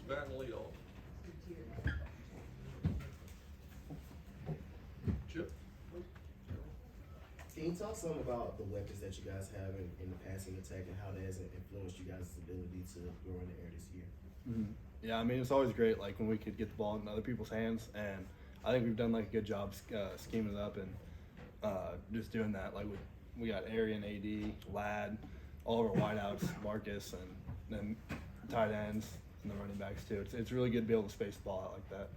batting lead off. Chip? Can you talk some about the weapons that you guys have in the passing attack and how that has influenced you guys' ability to grow in the air this year? Mm-hmm. Yeah, I mean, it's always great, like, when we could get the ball in other people's hands, and I think we've done, like, a good job scheming it up and just doing that. Like, we got Arian, AD, Ladd, all of our wideouts, Marcus, and then tight ends and the running backs, too. It's really good to be able to space the ball out like that.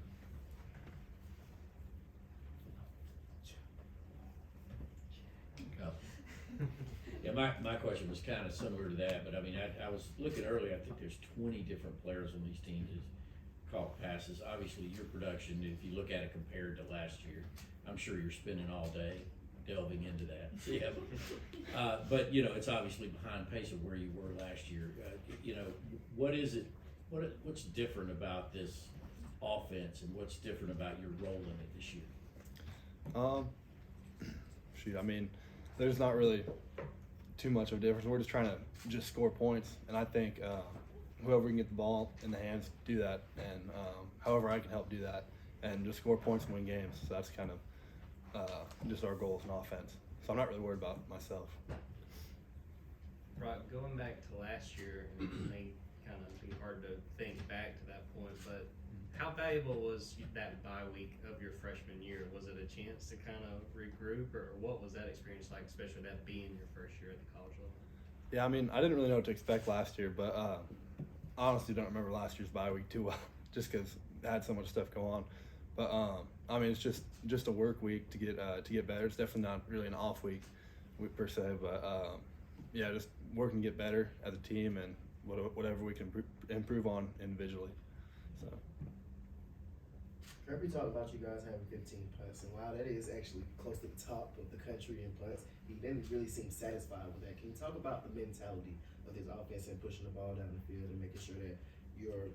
Yeah, my question was kind of similar to that, but I mean, I was looking earlier, I think there's 20 different players on these teams that caught passes. Obviously, your production, if you look at it compared to last year, I'm sure you're spending all day delving into that. Yeah. But, you know, it's obviously behind pace of where you were last year. You know, what's different about this offense and what's different about your role in it this year? Shoot, I mean, there's not really too much of a difference. We're just trying to just score points, and I think whoever can get the ball in the hands, do that, and however I can help do that, and just score points and win games. So that's kind of just our goal as an offense. So I'm not really worried about myself. Right, going back to last year, and it may kind of be hard to think back to that point, but how valuable was that bye week of your freshman year? Was it a chance to kind of regroup, or what was that experience like, especially that being your first year at the college level? Yeah, I mean, I didn't really know what to expect last year, but I honestly don't remember last year's bye week too well, just because I had so much stuff go on. But I mean, it's just a work week to get better. It's definitely not really an off week per se, but yeah, just working to get better as a team and whatever we can improve on individually. So. Kirby talked about you guys having 15 punts, and while that is actually close to the top of the country in punts, he didn't really seem satisfied with that. Can you talk about the mentality of this offense and pushing the ball down the field and making sure that you're,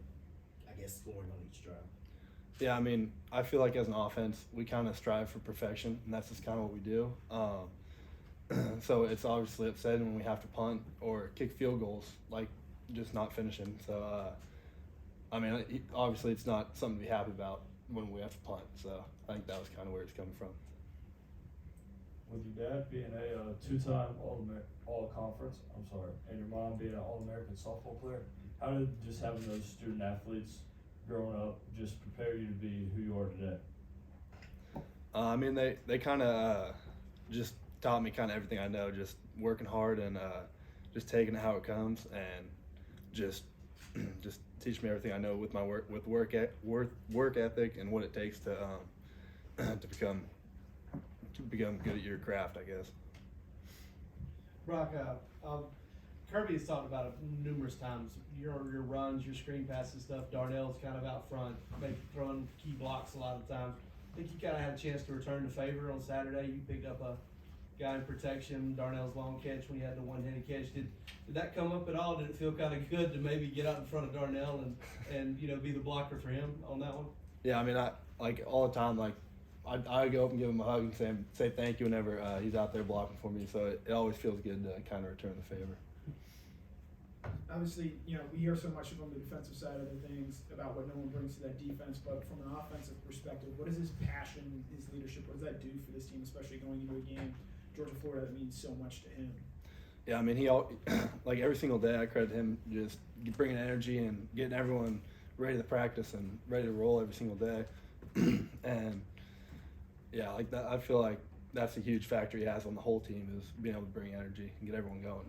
I guess, scoring on each drive? Yeah, I mean, I feel like as an offense, we kind of strive for perfection, and that's just kind of what we do. So it's obviously upsetting when we have to punt or kick field goals, like just not finishing. So, I mean, obviously it's not something to be happy about when we have to punt. So I think that was kind of where it's coming from. With your dad being a two-time all-conference, and your mom being an All-American softball player, how did just having those student athletes growing up just prepare you to be who you are today? I mean, they kind of just taught me kind of everything I know, just working hard and just taking it how it comes, and just teach me everything I know with my work ethic and what it takes to become good at your craft, I guess. Brock, Kirby has talked about it numerous times. Your runs, your screen passes stuff. Darnell's kind of out front, maybe throwing key blocks a lot of the time. I think you kind of had a chance to return the favor on Saturday. You picked up a guy in protection, Darnell's long catch when he had the one-handed catch. Did that come up at all? Did it feel kind of good to maybe get out in front of Darnell and you know, be the blocker for him on that one? Yeah, I mean, I like all the time, like I go up and give him a hug and say thank you whenever he's out there blocking for me. So it always feels good to kind of return the favor. Obviously, you know, we hear so much from the defensive side of the things about what no one brings to that defense, but from an offensive perspective, what is his passion, his leadership, what does that do for this team, especially going into a game, Georgia, Florida, that means so much to him? Yeah, I mean, like every single day I credit him just bringing energy and getting everyone ready to practice and ready to roll every single day. And yeah, like that, I feel like that's a huge factor he has on the whole team, is being able to bring energy and get everyone going.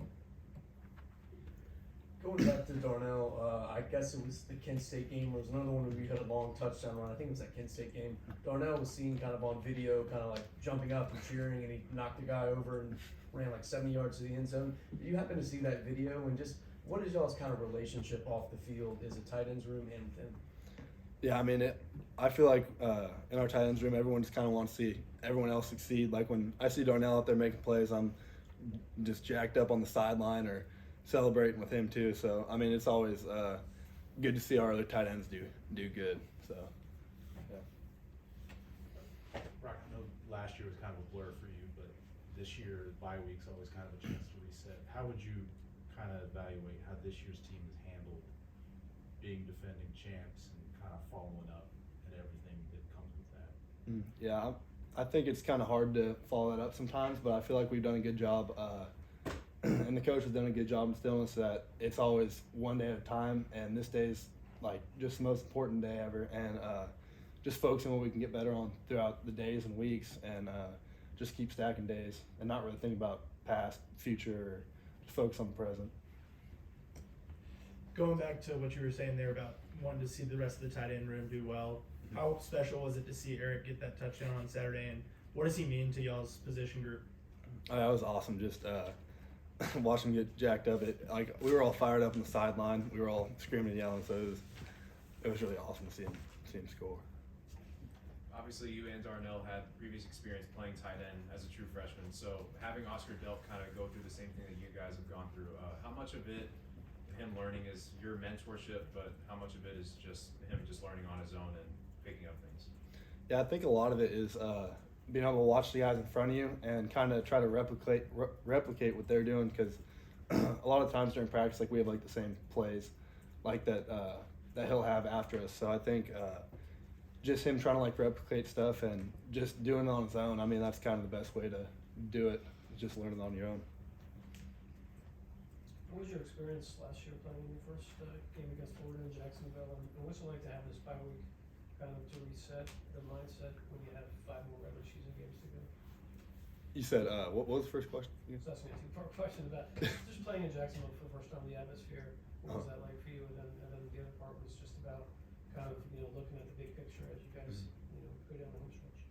Going back to Darnell, I guess it was the Kent State game. There was another one where we had a long touchdown run. I think it was that Kent State game. Darnell was seen kind of on video, kind of like jumping up and cheering, and he knocked the guy over and ran like 70 yards to the end zone. Did you happen to see that video? And just what is y'all's kind of relationship off the field? Is it tight ends room and with him? Yeah, I mean, I feel like in our tight ends room, everyone just kind of wants to see everyone else succeed. Like when I see Darnell out there making plays, I'm just jacked up on the sideline or celebrating with him too. So I mean, it's always good to see our other tight ends do good. So yeah. Brock, I know last year was kind of a blur for you, but this year bye week's always kind of a chance to reset. How would you kind of evaluate how this year's team has handled being defending champs and kind of following up and everything that comes with that. Yeah, I think it's kind of hard to follow that up sometimes, but I feel like we've done a good job, and the coach has done a good job instilling us that it's always one day at a time, and this day's like just the most important day ever, and just focusing on what we can get better on throughout the days and weeks, and just keep stacking days and not really think about past, future, or just focus on the present. Going back to what you were saying there about wanting to see the rest of the tight end room do well, how special was it to see Eric get that touchdown on Saturday, and what does he mean to y'all's position group? That was awesome. Just watching him get jacked up. Like we were all fired up on the sideline. We were all screaming and yelling. So it was really awesome to see him score. Obviously, you and Darnell had previous experience playing tight end as a true freshman. So having Oscar Delp kind of go through the same thing that you guys have gone through, how much of it, him learning, is your mentorship, but how much of it is just him just learning on his own and picking up things? Yeah, I think a lot of it is being able to watch the guys in front of you and kind of try to replicate what they're doing, because a lot of times during practice, like we have like the same plays like that he'll have after us. So I think just him trying to like replicate stuff and just doing it on his own. I mean, that's kind of the best way to do it, just learning on your own. What was your experience last year playing in your first game against Florida in Jacksonville, and what's it like to have this bye week kind of to reset the mindset when you have 5 more regular season games to go? You said, what was the first question? So that's a 2-part question about just playing in Jacksonville for the first time, the atmosphere. What was that like for you? And then the other part was just about kind of, looking at the big picture as you guys, go down the home stretch.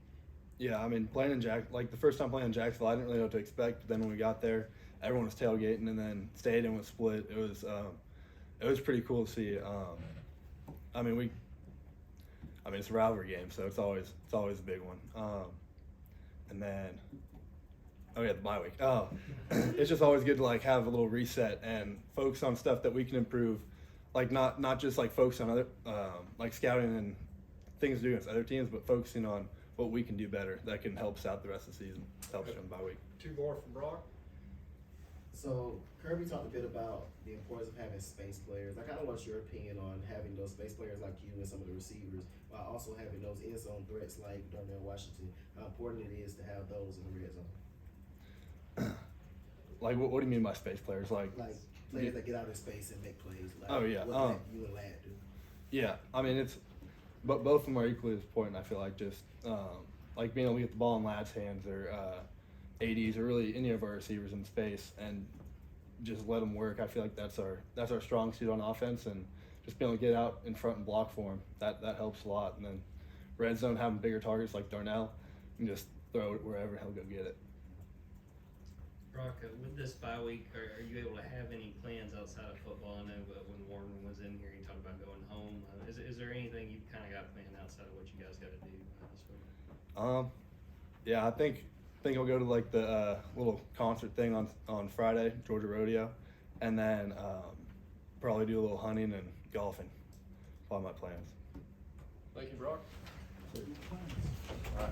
Yeah, I mean, playing in like the first time playing in Jacksonville, I didn't really know what to expect. But then when we got there, everyone was tailgating, and then stadium was split. It was pretty cool to see. I mean, it's a rivalry game, so it's always a big one. And then, the bye week. It's just always good to like have a little reset and focus on stuff that we can improve, like not just like focus on other like scouting and things to do against other teams, but focusing on what we can do better that can help us out the rest of the season, help us during the bye week. 2 more from Brock. So Kirby talked a bit about the importance of having space players. I kind of want your opinion on having those space players like you and some of the receivers, while also having those end zone threats like Darnell Washington. How important it is to have those in the red zone. Like, what do you mean by space players? Like players that get out of space and make plays. Like Oh, yeah. What you and Ladd do. Yeah, I mean but both of them are equally as important. I feel like just like being able to get the ball in Ladd's hands or ADs or really any of our receivers in space and just let them work. I feel like that's our strong suit on offense, and just being able to get out in front and block for him, that helps a lot. And then red zone, having bigger targets like Darnell, and just throw it wherever he'll go get it. Brock, with this bye week, are you able to have any plans outside of football? I know when Warren was in here, he talked about going home. Is there anything you kind of got planned outside of what you guys got to do this week? Yeah, I think I'll go to like the little concert thing on Friday, Georgia Rodeo, and then probably do a little hunting and golfing. All my plans. Thank you, Brock. All right.